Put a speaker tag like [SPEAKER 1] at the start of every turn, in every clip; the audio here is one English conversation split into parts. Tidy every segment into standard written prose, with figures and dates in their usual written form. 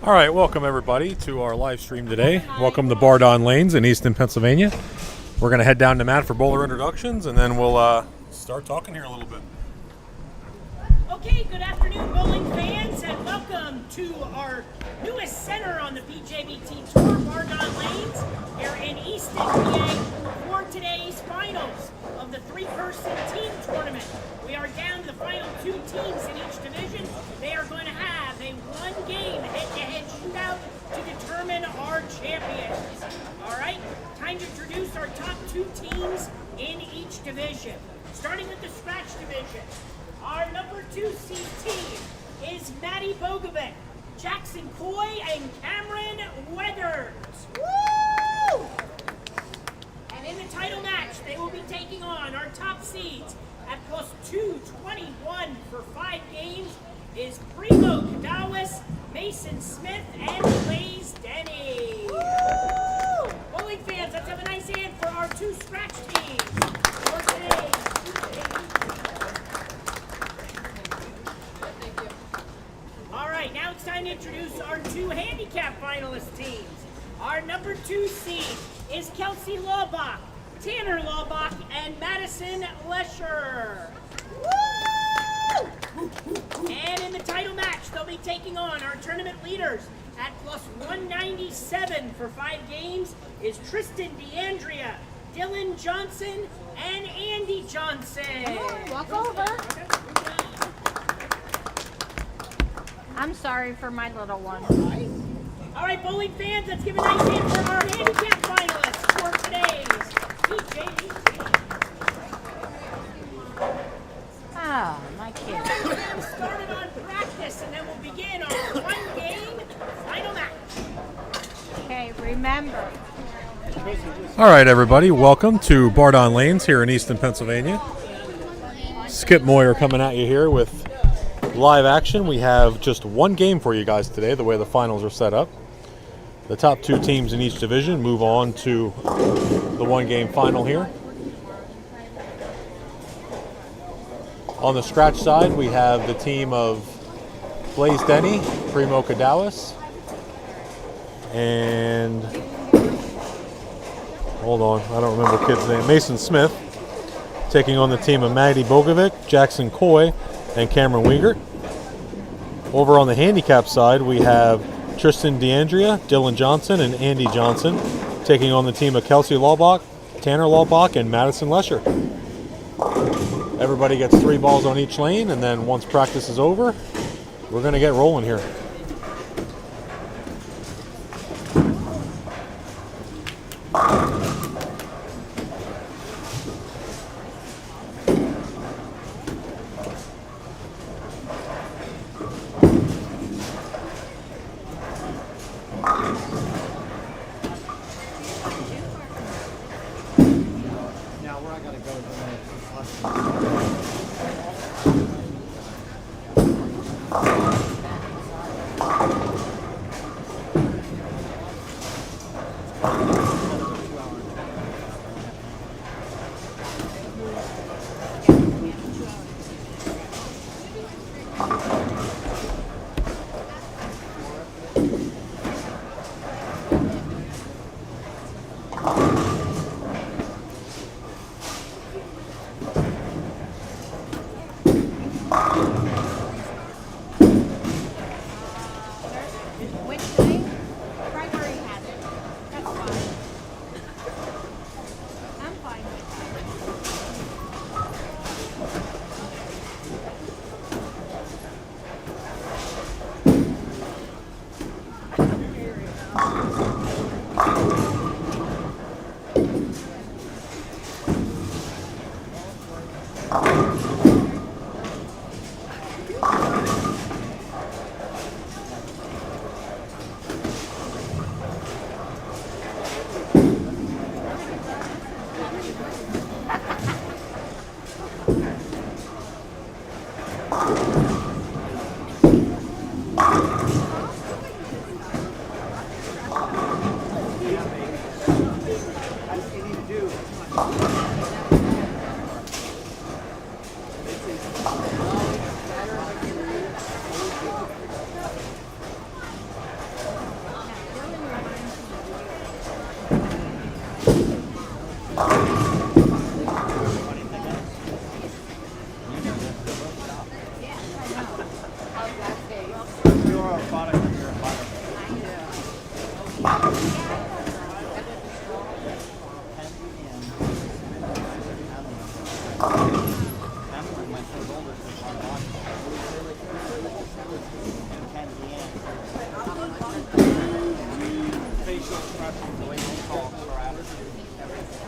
[SPEAKER 1] All right, welcome everybody to our live stream today. Welcome to Bardon Lanes in Easton, Pennsylvania. We're going to head down to Matt for bowler introductions, and then we'll start talking here a little bit.
[SPEAKER 2] Okay, good afternoon, bowling fans, and welcome to our newest center on the BJBT Tour, Bardon Lanes, here in Easton, PA, for today's finals of the three-person team tournament. We are down to the final two teams in each division. They are going to have a one-game head-to-head shootout to determine our champions. All right, time to introduce our top two teams in each division. Starting with the scratch division. Our number 2 seed team is Maddie Bogovic, Jackson Coy, and Cameron Weathers. Woo! And in the title match, they will be taking on our top seeds at plus 221 for 5 games is Primo Kadawis, Mason Smith, and Blaze Denny. Woo! Bowling fans, let's have a nice hand for our 2 scratch teams for today. Now it's time to introduce our 2 handicap finalist teams. Our number 2 seed is Kelsey Laubach, Tanner Laubach, and Madison Lesher. Woo! And in the title match, they'll be taking on our tournament leaders at plus 197 for 5 games is Tristan DeAndrea, Dylan Johnson, and Andy Johnson.
[SPEAKER 3] Walk over. I'm sorry for my little one.
[SPEAKER 2] All right, bowling fans, let's give a nice hand for our handicap finalists for today's BJBT.
[SPEAKER 3] Oh, my kid.
[SPEAKER 2] All right, we're going to start on practice, and then we'll begin our one-game final match.
[SPEAKER 3] Okay, remember.
[SPEAKER 1] All right, everybody, welcome to Bardon Lanes here in Easton, Pennsylvania. Skip Moyer coming at you here with live action. We have just one game for you guys today, the way the finals are set up. The top 2 teams in each division move on to the one-game final here. On the scratch side, we have the team of Blaze Denny, Primo Kadawis, and hold on, I don't remember the kid's name, Mason Smith, taking on the team of Maddie Bogovic, Jackson Coy, and Cameron Wiegert. Over on the handicap side, we have Tristan DeAndrea, Dylan Johnson, and Andy Johnson taking on the team of Kelsey Laubach, Tanner Laubach, and Madison Lesher. Everybody gets 3 balls on each lane, and then once practice is over, we're going to get rolling here.
[SPEAKER 3] Which day? Gregory has it. That's fine.
[SPEAKER 4] Facial expressions, the way they talk, or attitude, everything.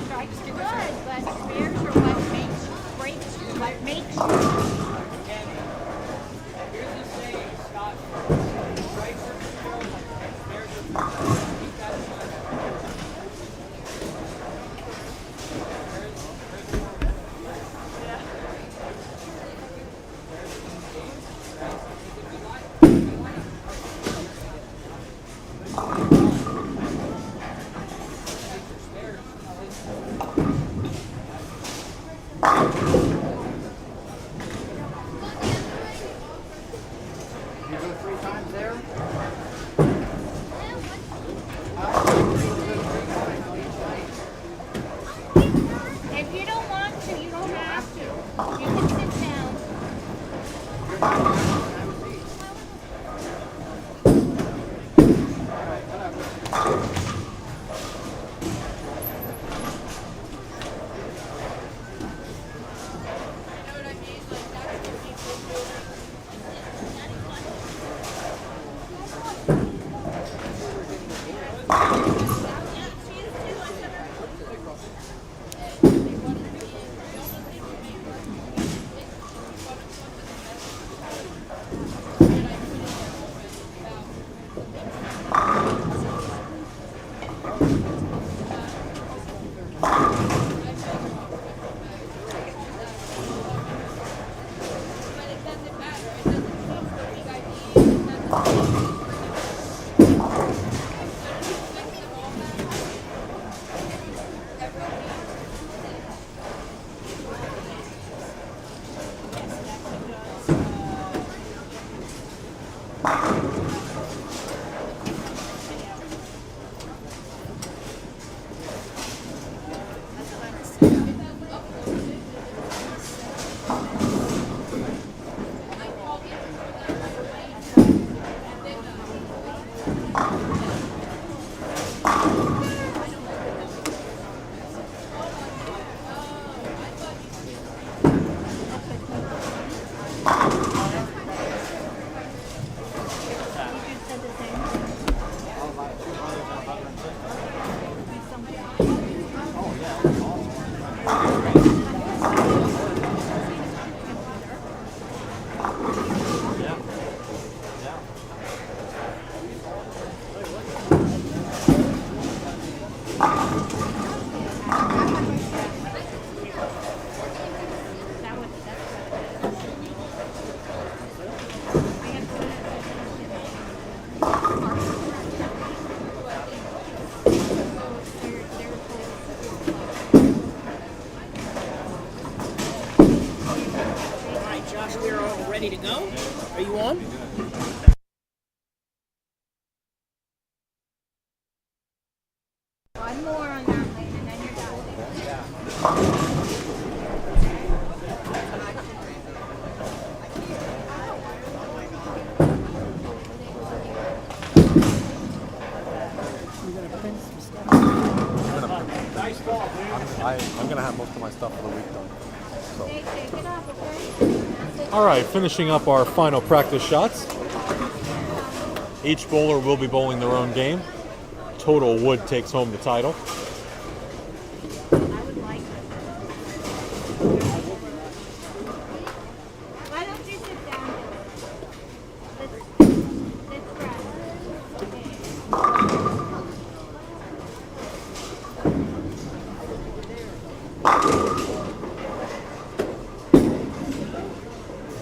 [SPEAKER 3] Strikes good, but spares are what makes breaks, what makes you.
[SPEAKER 4] Here's the saying, Scott. Strikes are for sure, spares are for sure. Keep that in mind. You go 3 times there?
[SPEAKER 3] If you don't want to, you don't have to. You can sit down.
[SPEAKER 2] All right, Josh, we're all ready to go. Are you on?
[SPEAKER 3] One more on that lane and then you're done.
[SPEAKER 4] Nice ball, dude.
[SPEAKER 1] I'm gonna have most of my stuff for the week done.
[SPEAKER 3] Hey, take it off, okay?
[SPEAKER 1] All right, finishing up our final practice shots. Each bowler will be bowling their own game. Total Wood takes home the title.
[SPEAKER 3] I would like it. Why don't you sit down? Let's rest. Okay.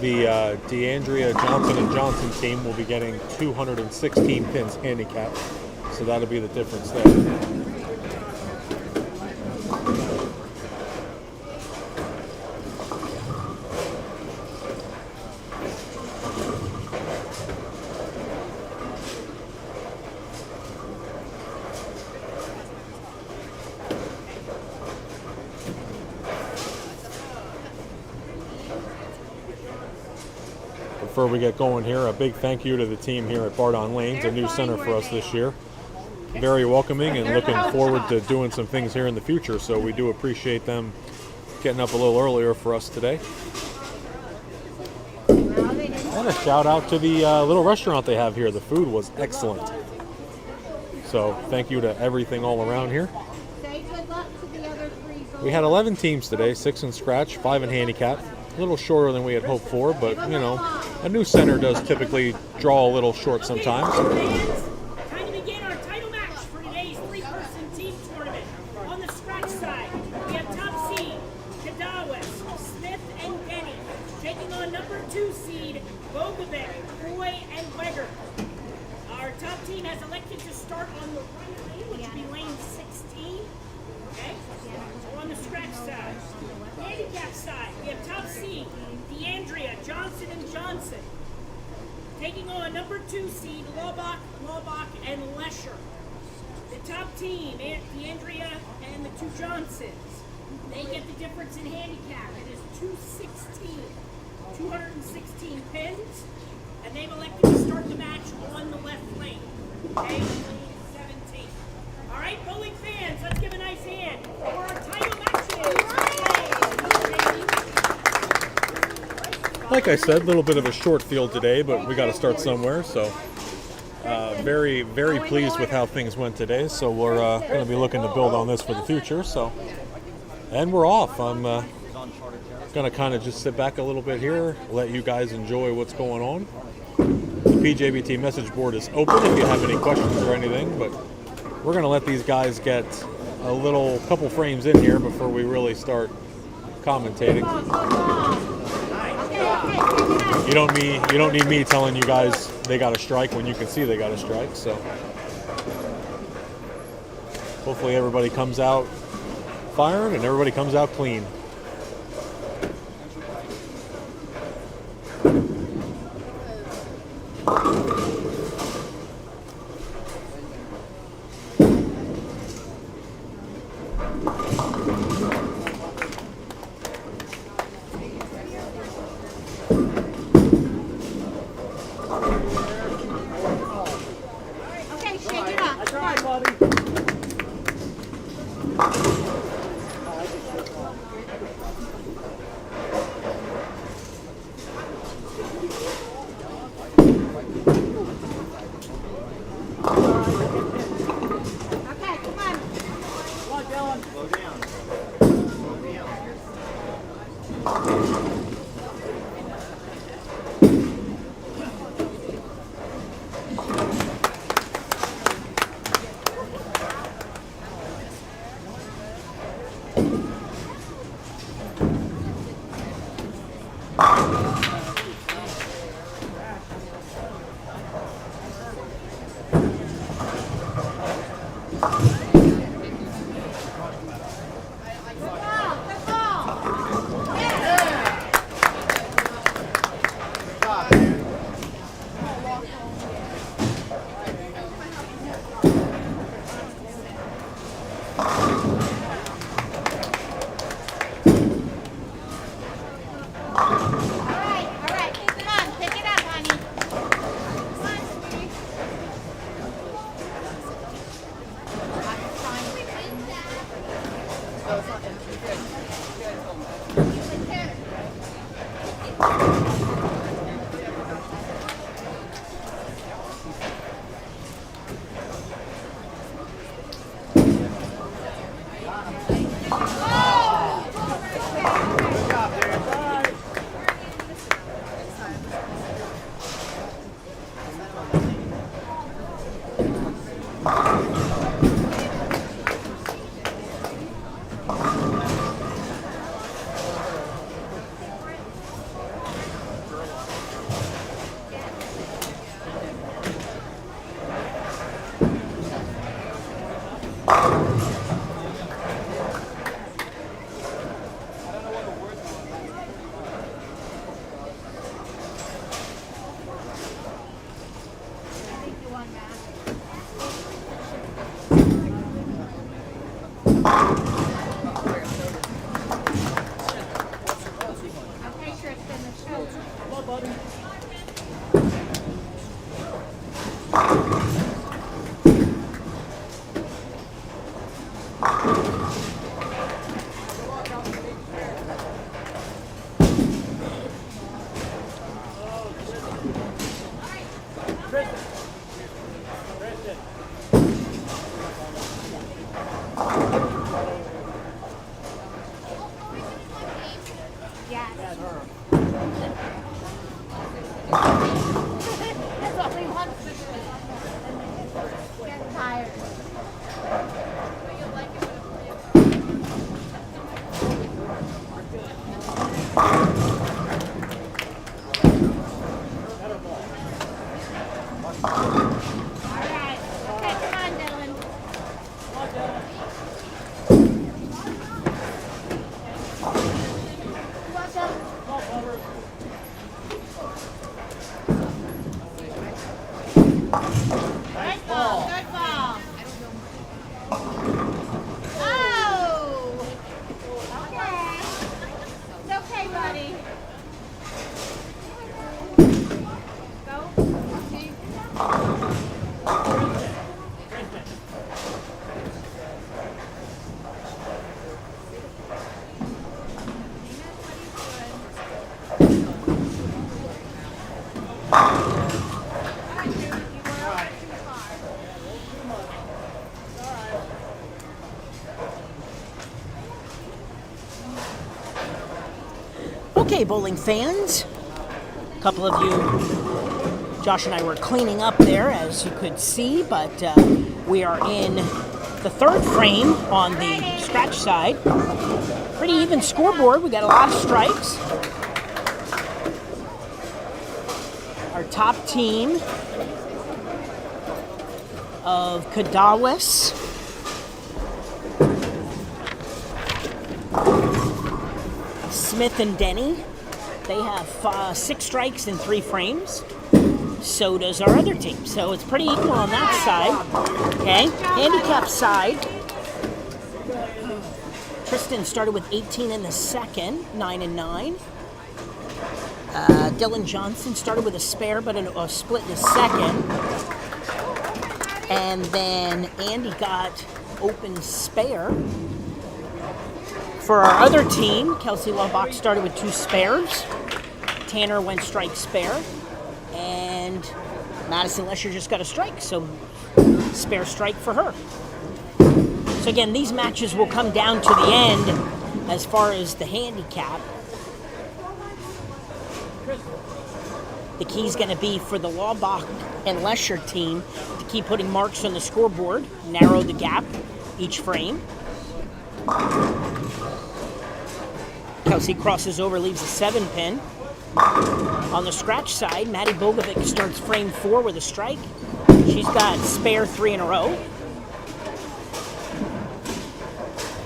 [SPEAKER 1] The DeAndrea Johnson & Johnson team will be getting 216 pins handicap, so that'll be the difference there. Before we get going here, a big thank you to the team here at Bardon Lanes, a new center for us this year. Very welcoming and looking forward to doing some things here in the future, so we do appreciate them getting up a little earlier for us today. And a shout out to the little restaurant they have here. The food was excellent. So thank you to everything all around here.
[SPEAKER 3] Say good luck to the other three.
[SPEAKER 1] We had 11 teams today, 6 in scratch, 5 in handicap. A little shorter than we had hoped for, but you know, a new center does typically draw a little short sometimes.
[SPEAKER 2] Fans, time to begin our title match for today's three-person team tournament. On the scratch side, we have top seed Kadawis, Smith, and Denny, taking on number 2 seed Bogovic, Roy, and Weger. Our top team has elected to start on the right lane, which will be lane 16. Okay? So on the scratch side. Handicap side, we have top seed DeAndrea Johnson & Johnson, taking on number 2 seed Laubach, and Lesher. The top team, DeAndrea and the 2 Johnsons, they get the difference in handicap. It is 216 pins, and they've elected to start the match on the left lane. Okay, lane 17. All right, bowling fans, let's give a nice hand for our title matches.
[SPEAKER 1] Like I said, a little bit of a short field today, but we got to start somewhere. So very, very pleased with how things went today. So we're going to be looking to build on this for the future. So, and we're off. I'm going to kind of just sit back a little bit here, let you guys enjoy what's going on. The PJBT message board is open if you have any questions or anything, but we're going to let these guys get a couple frames in here before we really start commentating. You don't need me telling you guys they got a strike when you can see they got a strike. So hopefully everybody comes out firing and everybody comes out clean.
[SPEAKER 3] Okay, shake it up. Come on. Okay, come on.
[SPEAKER 4] Come on, Dylan. Slow down.
[SPEAKER 3] Good ball. Yeah. All right. Come on, pick it up, honey. Come on, sweetie. That's all he wants to do. Get tired. All right. Okay, come on, Dylan. Welcome. Good ball. Good ball. Oh. Okay. It's okay, buddy.
[SPEAKER 2] Okay, bowling fans. A couple of you, Josh and I were cleaning up there, as you could see, but we are in the third frame on the scratch side. Pretty even scoreboard. We got a lot of strikes. Our top team of Cadawis, Smith and Denny, they have 6 strikes in 3 frames. So does our other team. So it's pretty equal on that side. Okay, handicap side. Tristan started with 18 in the second, 9 and 9. Dylan Johnson started with a spare, but a split in the second. And then Andy got open spare. For our other team, Kelsey Lovbach started with 2 spares. Tanner went strike spare. And Madison Lesher just got a strike, so spare strike for her. So again, these matches will come down to the end as far as the handicap. The key is going to be for the Lovbach and Lesher team to keep putting marks on the scoreboard, narrow the gap each frame. Kelsey crosses over, leaves a 7-pin. On the scratch side, Maddie Bogovic starts frame 4 with a strike. She's got spare 3 in a row.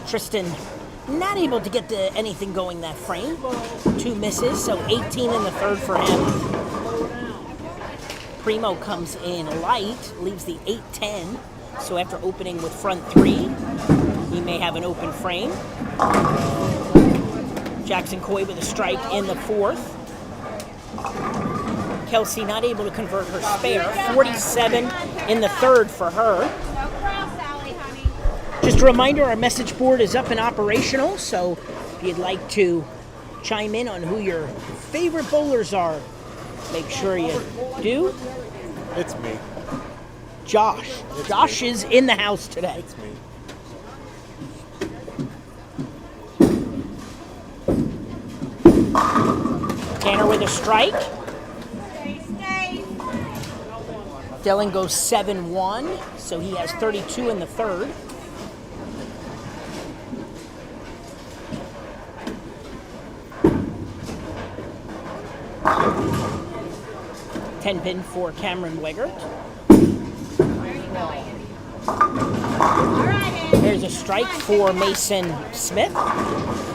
[SPEAKER 2] Tristan not able to get anything going that frame. 2 misses, so 18 in the third for him. Primo comes in light, leaves the 8-10. So after opening with front 3, he may have an open frame. Jackson Coy with a strike in the 4th. Kelsey not able to convert her spare. 47 in the 3rd for her.
[SPEAKER 3] No cross, Sally, honey.
[SPEAKER 2] Just a reminder, our message board is up and operational, so if you'd like to chime in on who your favorite bowlers are, make sure you do.
[SPEAKER 1] It's me.
[SPEAKER 2] Josh. Josh is in the house today.
[SPEAKER 1] It's me.
[SPEAKER 2] Tanner with a strike.
[SPEAKER 3] Stay.
[SPEAKER 2] Dylan goes 7-1, so he has 32 in the 3rd. Ten-pin for Cameron Wegert.
[SPEAKER 3] All right, Andy.
[SPEAKER 2] There's a strike for Mason Smith.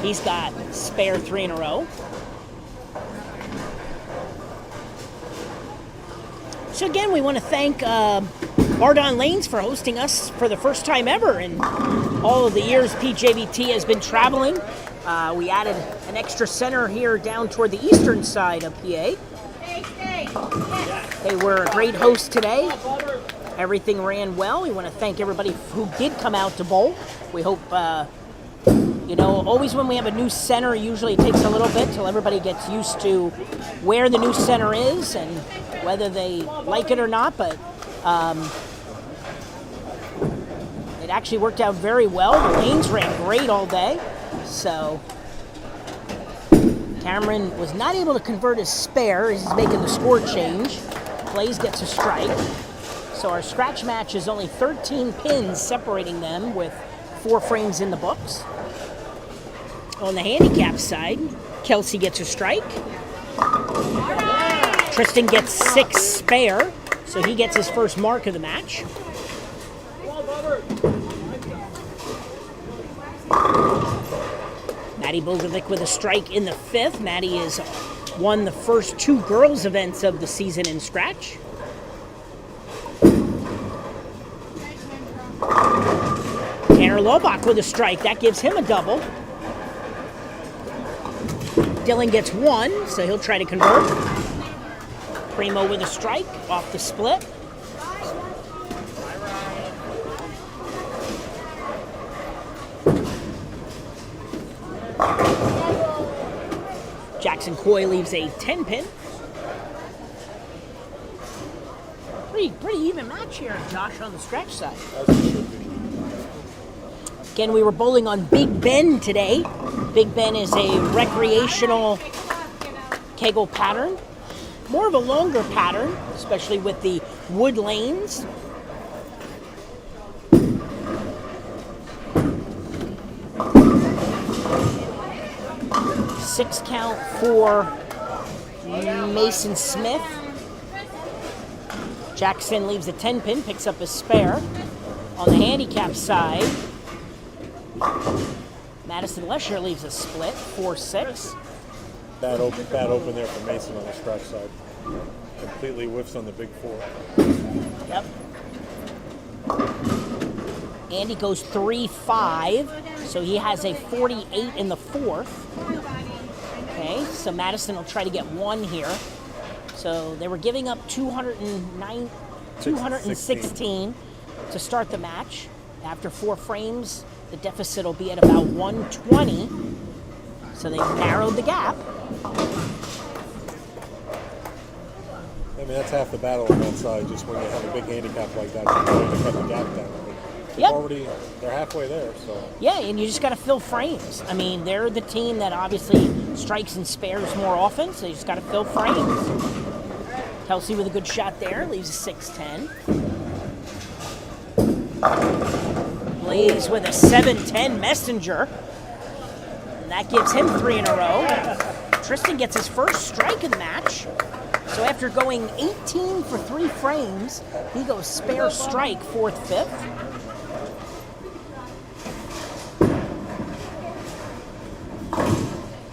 [SPEAKER 2] He's got spare 3 in a row. So again, we want to thank Bardon Lanes for hosting us for the first time ever in all of the years PJBT has been traveling. We added an extra center here down toward the eastern side of PA.
[SPEAKER 3] Stay. Yes.
[SPEAKER 2] They were a great host today. Everything ran well. We want to thank everybody who did come out to bowl. We hope, always when we have a new center, usually it takes a little bit till everybody gets used to where the new center is and whether they like it or not, but it actually worked out very well. The lanes ran great all day, so 10 Cameron was not able to convert his spare as he's making the score change. Blaze gets a strike. So our scratch match is only 13 pins separating them with 4 frames in the books. On the handicap side, Kelsey gets a strike. Tristan gets 6 spare, so he gets his first mark of the match. Maddie Bogovic with a strike in the 5th. Maddie has won the first 2 girls events of the season in scratch. Tanner Lobach with a strike. That gives him a double. Dylan gets 1, so he'll try to convert. Primo with a strike off the split. Jackson Coy leaves a 10-pin. Pretty even match here, Josh, on the scratch side. Again, we were bowling on Big Ben today. Big Ben is a recreational Kegel pattern. More of a longer pattern, especially with the wood lanes. Six count for Mason Smith. Jackson leaves a 10-pin, picks up a spare. On the handicap side, Madison Lesher leaves a split, 4-6.
[SPEAKER 1] Bad open there for Mason on the scratch side. Completely whiffs on the big 4.
[SPEAKER 2] Yep. Andy goes 3-5, so he has a 48 in the 4th. Okay, so Madison will try to get 1 here. So they were giving up 216 to start the match. After 4 frames, the deficit will be at about 120. So they narrowed the gap.
[SPEAKER 1] I mean, that's half the battle on that side. Just when you have a big handicap like that, you're trying to cut the gap down. They're halfway there. So
[SPEAKER 2] Yeah, and you just got to fill frames. I mean, they're the team that obviously strikes and spares more often, so you just got to fill frames. Kelsey with a good shot there, leaves a 6-10. Blaze with a 7-10 messenger. And that gives him 3 in a row. Tristan gets his first strike of the match. So after going 18 for 3 frames, he goes spare strike, 4th, 5th.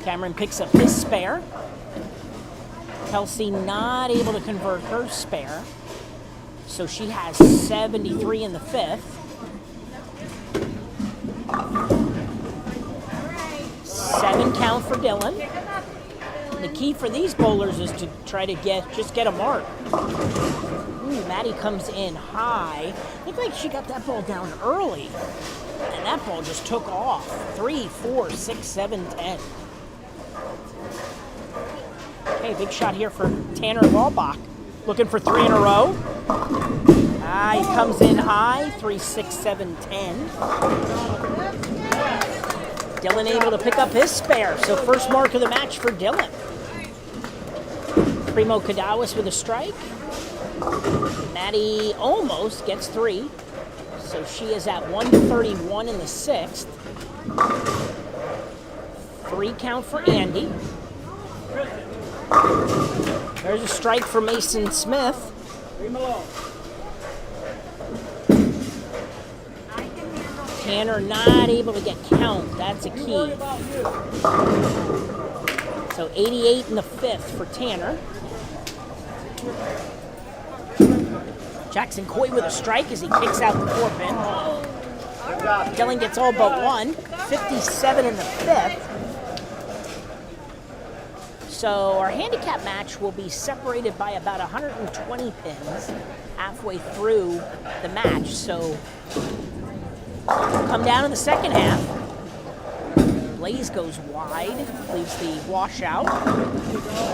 [SPEAKER 2] Cameron picks up his spare. Kelsey not able to convert her spare. So she has 73 in the 5th. 7 count for Dylan. The key for these bowlers is to try to get a mark. Ooh, Maddie comes in high. Looked like she got that ball down early. And that ball just took off. 3, 4, 6, 7, 10. Okay, big shot here for Tanner Lobach. Looking for 3 in a row. He comes in high. 3, 6, 7, 10. Dylan able to pick up his spare. So first mark of the match for Dylan. Primo Kadawas with a strike. Maddie almost gets 3. So she is at 131 in the 6th. 3 count for Andy. There's a strike for Mason Smith. Tanner not able to get count. That's a key. So 88 in the 5th for Tanner. Jackson Coy with a strike as he kicks out the 4-pin. Dylan gets all but 1. 57 in the 5th. So our handicap match will be separated by about 120 pins halfway through the match. So come down in the second half. Blaze goes wide, leaves the washout.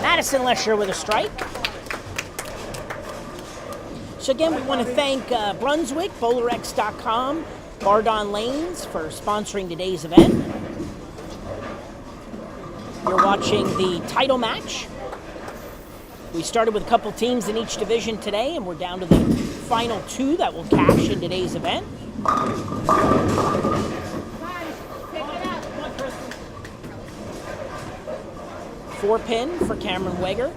[SPEAKER 2] Madison Lesher with a strike. So again, we want to thank Brunswick, BowlerX.com, Bardon Lanes for sponsoring today's event. You're watching the title match. We started with a couple teams in each division today, and we're down to the final 2 that will cash in today's event.
[SPEAKER 3] Pick it up.
[SPEAKER 2] 4-pin for Cameron Weger.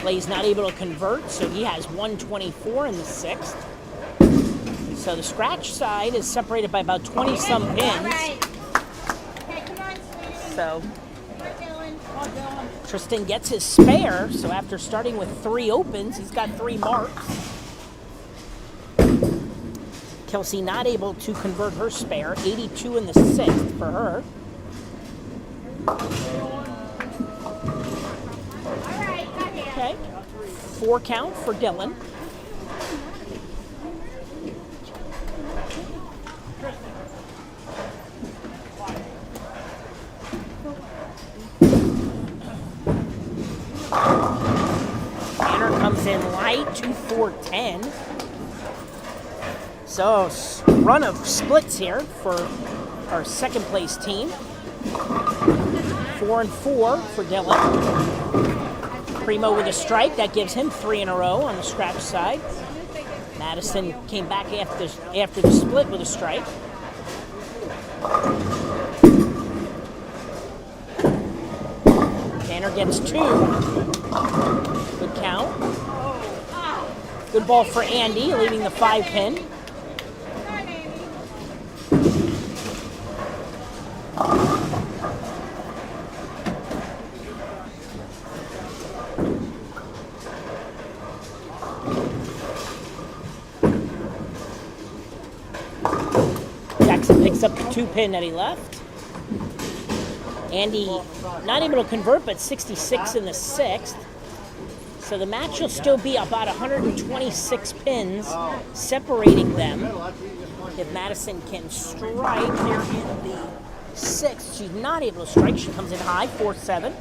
[SPEAKER 2] Clay's not able to convert, so he has 124 in the 6th. So the scratch side is separated by about 20-some
[SPEAKER 3] All
[SPEAKER 2] pins.
[SPEAKER 3] right. Okay, come on, sweetie.
[SPEAKER 2] So
[SPEAKER 3] Come on, Dylan. Come on, Dylan.
[SPEAKER 2] Tristan gets his spare, so after starting with 3 opens, he's got 3 marks. Kelsey not able to convert her spare, 82 in the 6th for her.
[SPEAKER 3] All right, got him.
[SPEAKER 2] Okay, 4 count for Dylan. Tanner comes in light, 2-4-10. So, run of splits here for our second place team. 4 and 4 for Dylan. Primo with a strike, that gives him 3 in a row on the scratch side. Madison came back after the split with a strike. Tanner gets 2. Good count. Good ball for Andy, leaving the 5-pin.
[SPEAKER 3] Come on, Andy.
[SPEAKER 2] Jackson picks up the 2-pin that he left. Andy not able to convert, but 66 in the 6th. So the match will still be about 126 pins separating them. If Madison can strike here in the 6th, she's not able to strike. She comes in high, 4-7.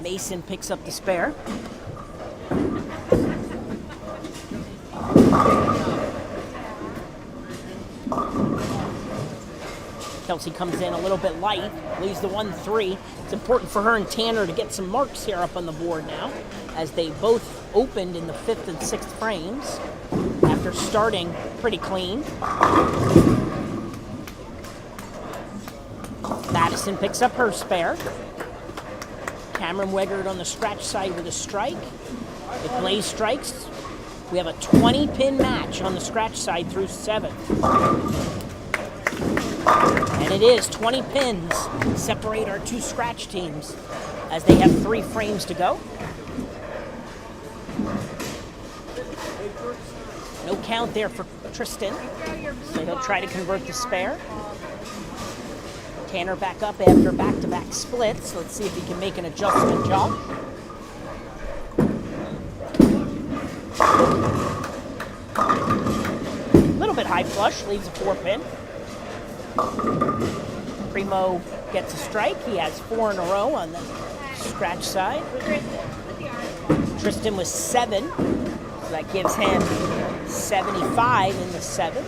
[SPEAKER 2] Mason picks up the spare. Kelsey comes in a little bit light, leaves the 1-3. It's important for her and Tanner to get some marks here up on the board now, as they both opened in the 5th and 6th frames after starting pretty clean. Madison picks up her spare. Cameron Weggert on the scratch side with a strike. If Blaze strikes, we have a 20-pin match on the scratch side through 7. And it is 20 pins separate our 2 scratch teams as they have 3 frames to go. No count there for Tristan, so he'll try to convert the spare. Tanner back up after back-to-back splits. Let's see if he can make an adjustment jump. A little bit high flush, leaves a 4-pin. Primo gets a strike. He has 4 in a row on the scratch side. Tristan was 7, so that gives him 75 in the 7th.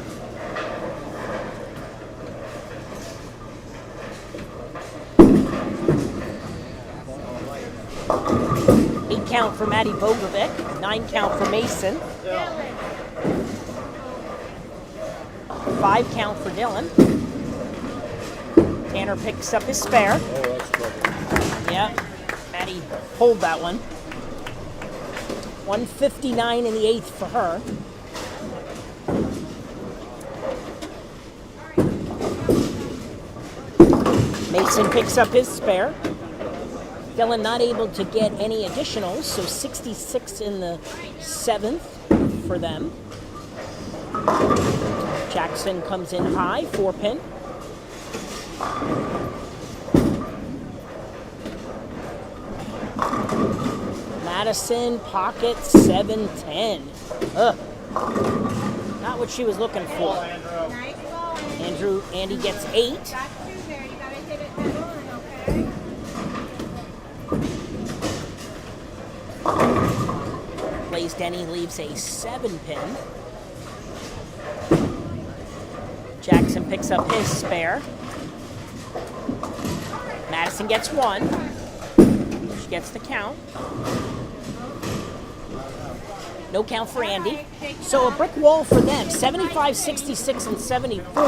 [SPEAKER 2] Eight count for Maddie Bogovic, 9 count for Mason. 5 count for Dylan. Tanner picks up his spare.
[SPEAKER 1] Oh, that's trouble.
[SPEAKER 2] Yeah, Maddie pulled that one. 159 in the 8th for her. Mason picks up his spare. Dylan not able to get any additionals, so 66 in the 7th for them. Jackson comes in high, 4-pin. Madison, pocket, 7-10. Ugh. Not what she was looking for.
[SPEAKER 3] Nice ball, Andy.
[SPEAKER 2] Andy gets 8.
[SPEAKER 3] Got 2 there. You gotta hit it head on, okay?
[SPEAKER 2] Blaze Denny leaves a 7-pin. Jackson picks up his spare. Madison gets one. She gets the count. No count for Andy. So a brick wall for them, 75, 66, and 74.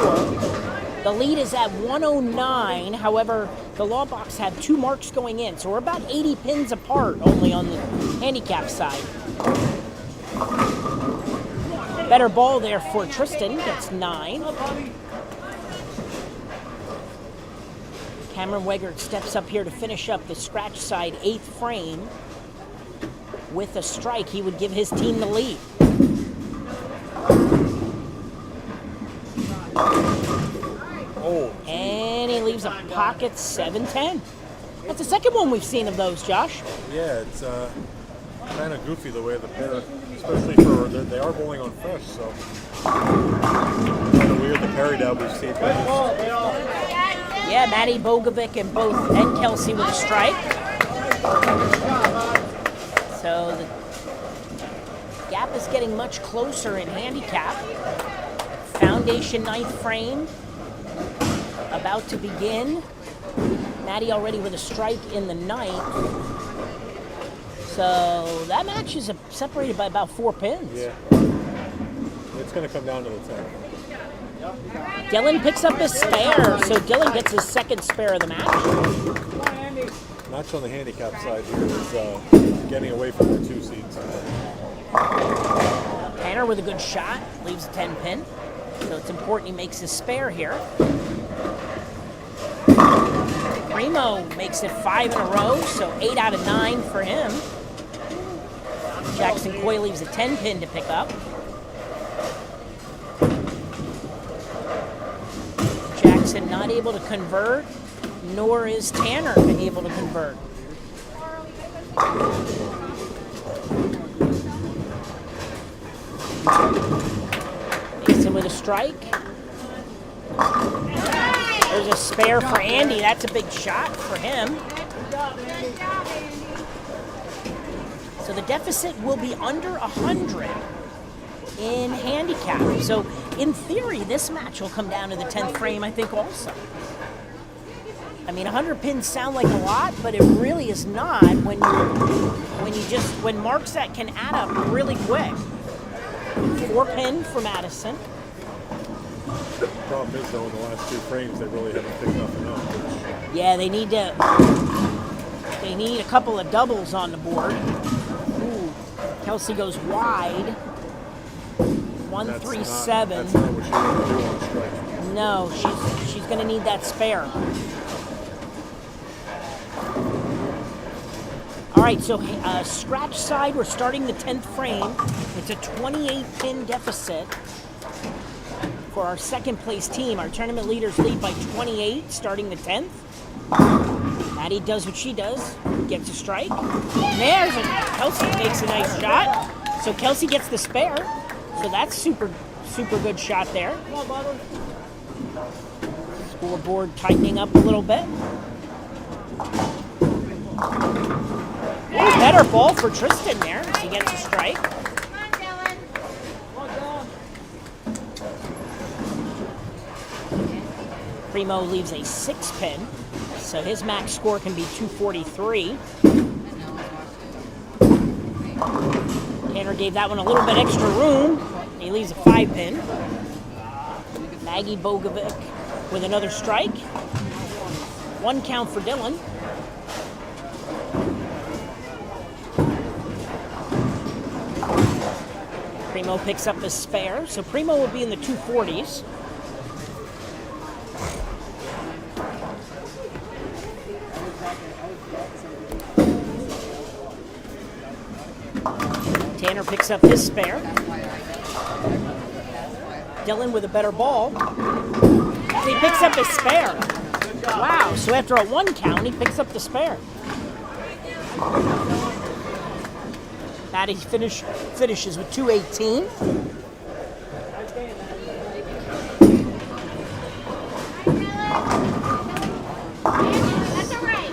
[SPEAKER 2] The lead is at 109. However, the Law Box had 2 marks going in. So we're about 80 pins apart only on the handicap side. Better ball there for Tristan. Gets 9. Cameron Wegert steps up here to finish up the scratch side 8th frame. With a strike, he would give his team the lead.
[SPEAKER 1] Oh,
[SPEAKER 2] And he leaves a pocket 7-10. That's the second one we've seen of those, Josh.
[SPEAKER 1] yeah, it's kind of goofy the way the pair, especially for they are bowling on fresh, so kind of weird the carry down we've seen.
[SPEAKER 2] Yeah, Maddie Bogovic and Kelsey with a strike. So the gap is getting much closer in handicap. Foundation 9th frame about to begin. Maddie already with a strike in the 9th. So that match is separated by about 4 pins.
[SPEAKER 1] Yeah, it's going to come down to the 10th.
[SPEAKER 2] Dylan picks up his spare, so Dylan gets his second spare of the match.
[SPEAKER 1] Match on the handicap side here is getting away from the 2 seeds.
[SPEAKER 2] Tanner with a good shot, leaves a 10 pin. So it's important he makes his spare here. Primo makes it 5 in a row, so 8 out of 9 for him. Jackson Coy leaves a 10 pin to pick up. Jackson not able to convert, nor is Tanner able to convert. Mason with a strike. There's a spare for Andy. That's a big shot for him. So the deficit will be under 100 in handicap. So in theory, this match will come down to the 10th frame, I think, also. I mean, 100 pins sound like a lot, but it really is not when marks that can add up really quick. 4 pin for Madison.
[SPEAKER 1] The problem is, though, in the last 2 frames, they really haven't picked nothing up.
[SPEAKER 2] Yeah, they need a couple of doubles on the board. Ooh, Kelsey goes wide. 137.
[SPEAKER 1] That's not what she wanted to do on strike.
[SPEAKER 2] No, she's going to need that spare. All right, so scratch side, we're starting the 10th frame. It's a 28-pin deficit for our second place team. Our tournament leaders lead by 28, starting the 10th. Maddie does what she does, gets a strike. Kelsey makes a nice shot. So Kelsey gets the spare. So that's super good shot there. Scoreboard tightening up a little bit. Better ball for Tristan there as he gets a strike.
[SPEAKER 3] Come on, Dylan.
[SPEAKER 2] Primo leaves a 6 pin, so his max score can be 243. Tanner gave that one a little bit extra room. He leaves a 5 pin. Maggie Bogovic with another strike. 1 count for Dylan. Primo picks up a spare, so Primo will be in the 240s. Tanner picks up his spare. Dylan with a better ball. He picks up his spare. Wow, so after a 1 count, he picks up the spare. Maddie finishes with 218.
[SPEAKER 3] That's all right.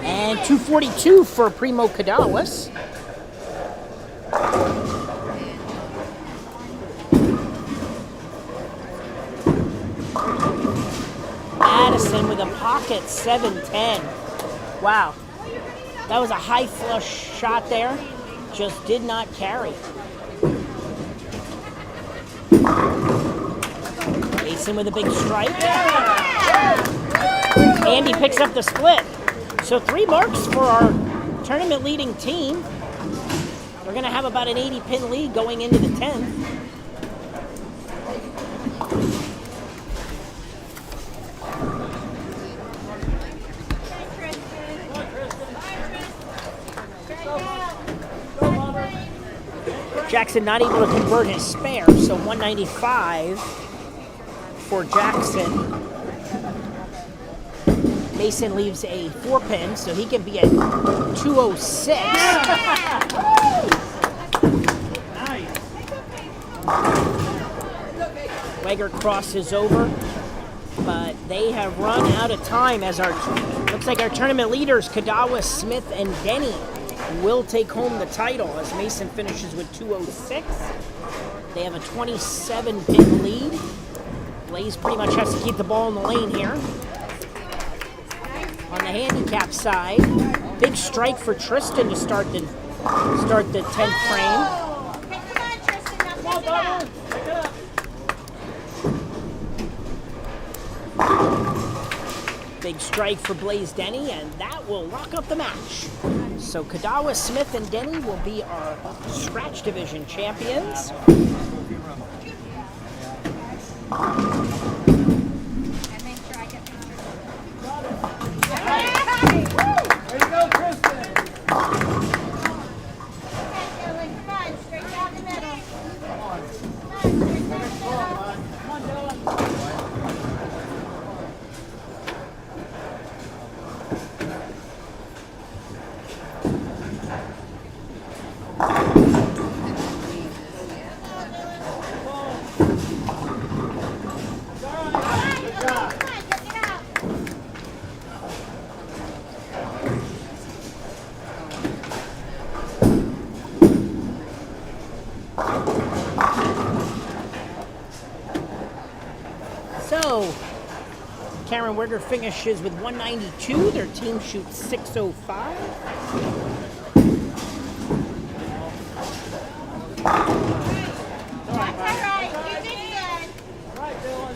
[SPEAKER 2] And 242 for Primo Kadalis. Addison with a pocket 7-10. Wow. That was a high flush shot there. Just did not carry. Mason with a big strike. Andy picks up the split. So 3 marks for our tournament leading team. We're going to have about an 80 pin lead going into the 10th. Jackson not able to convert his spare, so 195 for Jackson. Mason leaves a 4-pin, so he can be at 206. Wager crosses over, but they have run out of time as looks like our tournament leaders, Kadawa, Smith, and Denny, will take home the title as Mason finishes with 206. They have a 27-pin lead. Blaze pretty much has to keep the ball in the lane here. On the handicap side, big strike for Tristan to start the 10th frame.
[SPEAKER 3] Come on, Tristan, now pick it up.
[SPEAKER 2] Big strike for Blaze Denny, and that will lock up the match. So Kadawa, Smith, and Denny will be our scratch division champions.
[SPEAKER 3] And make sure I get the
[SPEAKER 4] There you go, Kristen.
[SPEAKER 3] Okay, Dylan, come on, straight down the middle. Come on, straight down the middle.
[SPEAKER 2] So, Karen Wigger finishes with 192. Their team shoots 605.
[SPEAKER 3] That's all right. You did good.
[SPEAKER 4] Right, Dylan.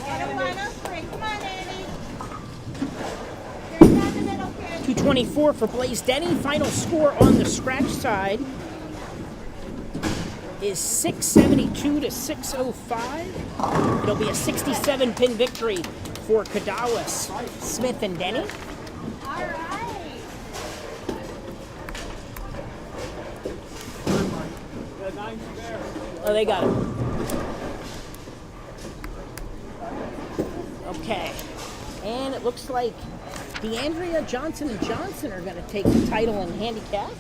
[SPEAKER 3] Get a 103. Come on, Andy. Straight down the middle, kid.
[SPEAKER 2] 224 for Blaze Denny. Final score on the scratch side is 672 to 605. It'll be a 67-pin victory for Kadawa, Smith, and Denny.
[SPEAKER 3] All right.
[SPEAKER 2] Oh, they got it. Okay. And it looks like DeAndrea Johnson and Johnson are going to take the title in handicap.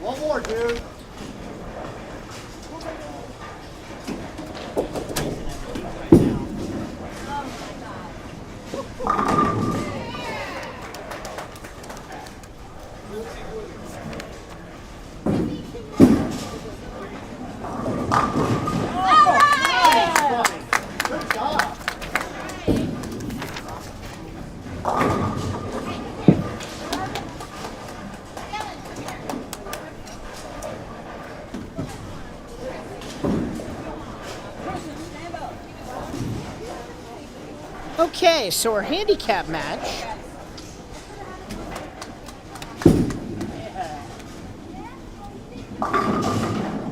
[SPEAKER 5] One more, dude. Good job.
[SPEAKER 2] Okay, so our handicap match.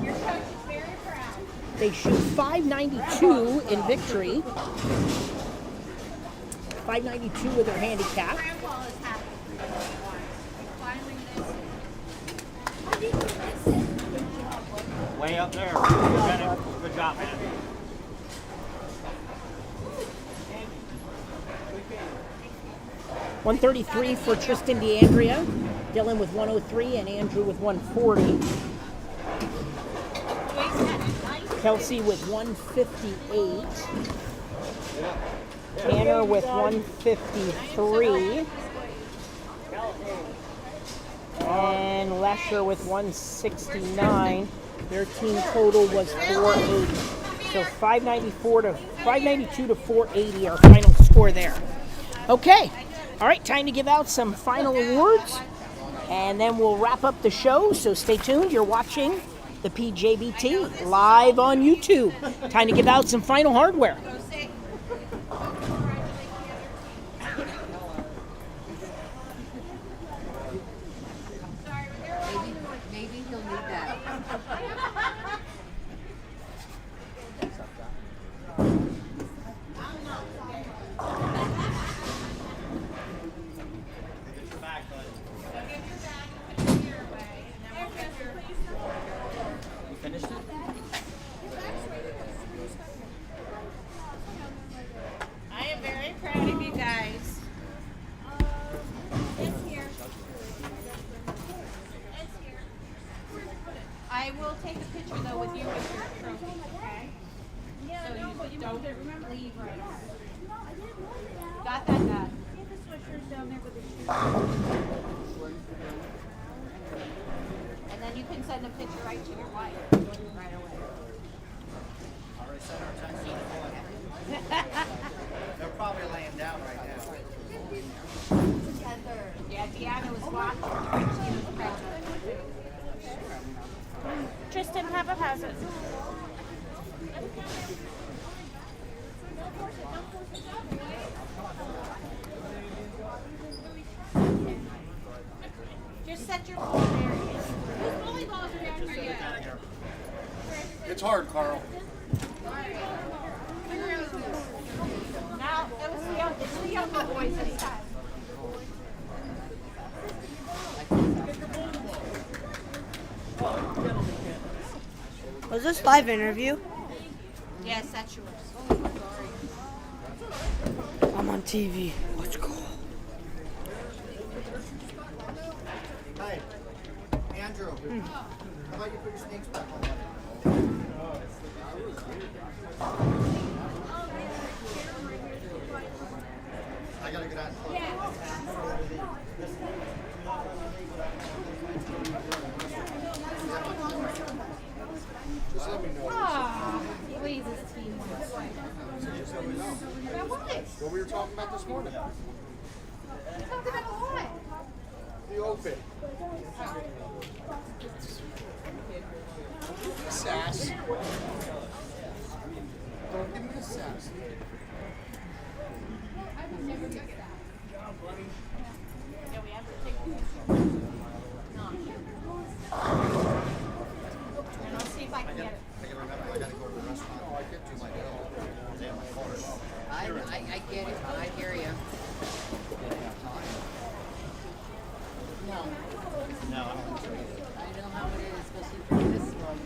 [SPEAKER 3] Your coach is very proud.
[SPEAKER 2] They shoot 592 in victory. 592 with their handicap.
[SPEAKER 3] Grandpa is happy.
[SPEAKER 6] Way up there. Good job, man.
[SPEAKER 2] $133 for Tristan DeAndrea, Dylan with 103, and Andrew with 140. Kelsey with 158. Tanner with 153. And Lesher with 169. Their team total was 480. So 592 to 480, our final score there. Okay. All right, time to give out some final awards. And then we'll wrap up the show. So stay tuned. You're watching the PJBT live on YouTube. Time to give out some final hardware.
[SPEAKER 3] Maybe he'll need that.
[SPEAKER 7] I am very proud of you guys. I will take a picture though with you with your trophy, okay? So you don't leave right off. Got that, Dad? And then you can send a picture right to your wife right away.
[SPEAKER 5] Already sent our text. They're probably laying down right now.
[SPEAKER 7] Yeah, Deanna was watching. She was proud of you.
[SPEAKER 3] Tristan, Papa has it.
[SPEAKER 7] Just set your ball there. Whose volleyballs are down here?
[SPEAKER 5] It's hard, Carl.
[SPEAKER 7] Now, it was the younger boys this time.
[SPEAKER 8] Was this live interview?
[SPEAKER 7] Yes, that's yours.
[SPEAKER 8] I'm on TV. Let's go.
[SPEAKER 5] Hey, Andrew. How about you put your snakes back on? I gotta get out. Just let me know.
[SPEAKER 7] Please, this team wins. About what?
[SPEAKER 5] What we were talking about this morning.
[SPEAKER 7] Talk about what?
[SPEAKER 5] The open. Sass. Don't give me the sass.
[SPEAKER 7] Yeah, we have to take and I'll see if I can get it.
[SPEAKER 5] I gotta remember, I gotta go to the restaurant. I get to my bill. They have my card.
[SPEAKER 3] I get it. I hear you.
[SPEAKER 5] No, I don't think so.
[SPEAKER 3] I know how it is, especially for this one.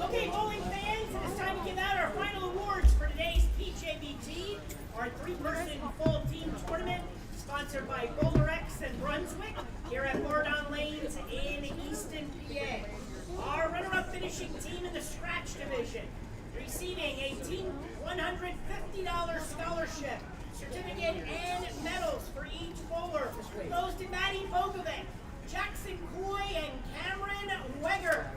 [SPEAKER 2] Okay, bowling fans, it's time to give out our final awards for today's PJBT, our three-person full team tournament, sponsored by Bowlerex and Brunswick, here at Bardon Lanes in Easton, PA. Our runner-up finishing team in the scratch division, receiving a team $150 scholarship, certificate, and medals for each bowler, goes to Maddie Bogovic, Jackson Coy, and Cameron Wegger.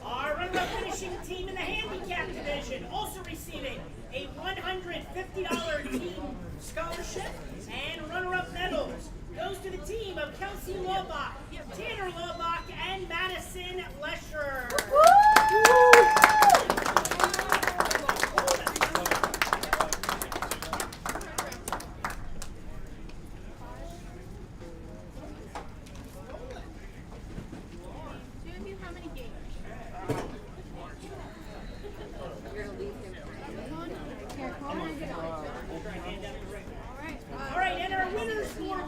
[SPEAKER 2] Our runner-up finishing team in the handicap division, also receiving a $150 team scholarship and runner-up medals, goes to the team of Kelsey Lobach, Tanner Lobach, and Madison Lesher.
[SPEAKER 7] How many games?
[SPEAKER 2] All right, and our winners for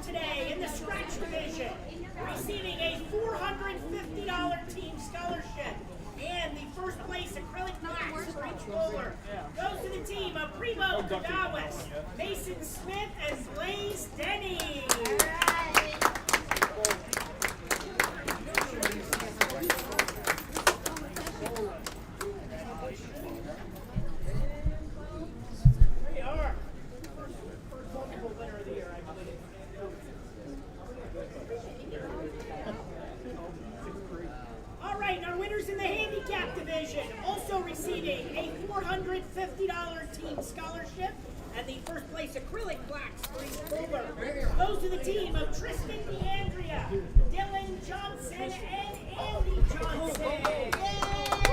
[SPEAKER 2] receiving a $450 team scholarship. And the first place acrylic wax for each bowler goes to the team of Primo Kadawas, Mason Smith, and Blaze Denny. They are. First multiple winner of the year, I believe. All right, our winners in the handicap division also receiving a $450 team scholarship and the first place acrylic plaques for each bowler goes to the team of Tristan DeAndrea, Dylan Johnson, and Andy Johnson.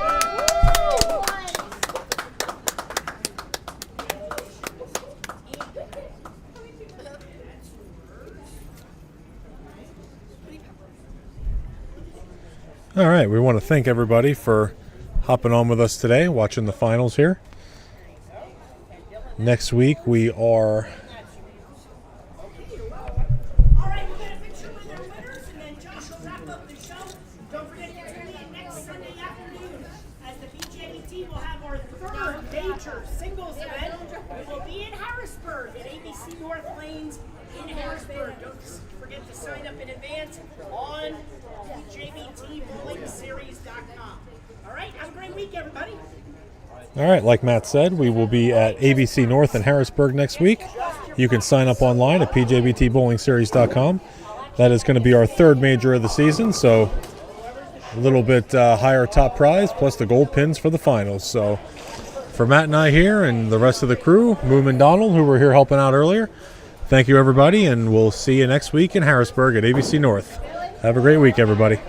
[SPEAKER 1] All right, we want to thank everybody for hopping on with us today, watching the finals here. Next week we are
[SPEAKER 2] All right, we're going to picture with our winners, and then Josh will wrap up the show. Don't forget to tune in next Sunday afternoon as the BJB team will have our third major singles event. We will be in Harrisburg at ABC North Lanes in Harrisburg. Don't forget to sign up in advance on BJBTBowlingSeries.com. All right, have a great week, everybody.
[SPEAKER 1] all right, like Matt said, we will be at ABC North in Harrisburg next week. You can sign up online at pjbtbowlingseries.com. That is going to be our third major of the season, so a little bit higher top prize plus the gold pins for the finals. So for Matt and I here and the rest of the crew, Moon and Donald, who were here helping out earlier, thank you everybody, and we'll see you next week in Harrisburg at ABC North. Have a great week, everybody.